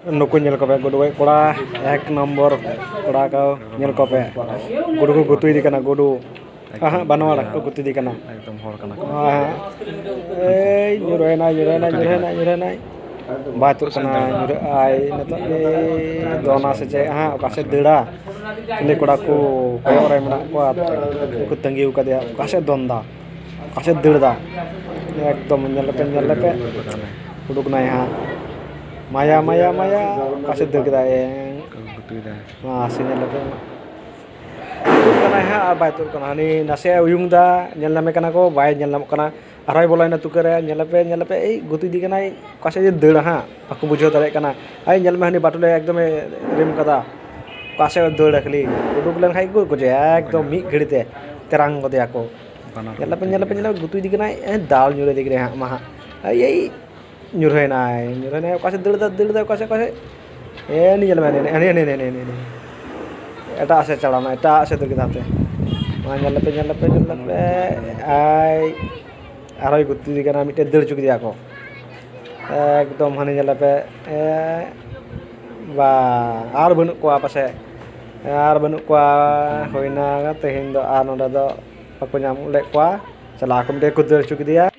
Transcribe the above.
नुकु nail को पे गुडु कोड़ा एक नंबर कोड़ा का नेल को पे गुडु को गुतुई दी कना गुडु हाँ बनवाड़ा को गुतुई दी कना एकदम हर कना हाँ ए nyurai batu kena nyurai ai nato dona saja हाँ kasih dera ini koड़ा को koyo orang mana ko tenggi uka dia kasih donda kasih dera एकदम nyelepe uduk naik हाँ maya kasih dera yang masih nyelepe tur kana ha abai tur kana ni nase uyung da nyel name kana ko bai nyel nam kana arai bolai na tukare nyelepe ei guti di kana kase je deda ha aku bujho dare kana ai nyel me hani batule ekdom rim kada kase deda khali uduk len khai ko je ekdom mi ghidite terang ko dia ko nyelepe guti di kana dal nyure di ha ma ai ei nyurhe nai kase deda kase ni nyel me ni eta ase calana eta ase tur kita te ma nyelepe ai aroi gutti di kana mite der chuk dia ko ekdom hani nyelepe ba ar banu ko apase ar banu ko hoina ga tehin do ar noda do aku nyam lek ko chala aku mite kuder chuk dia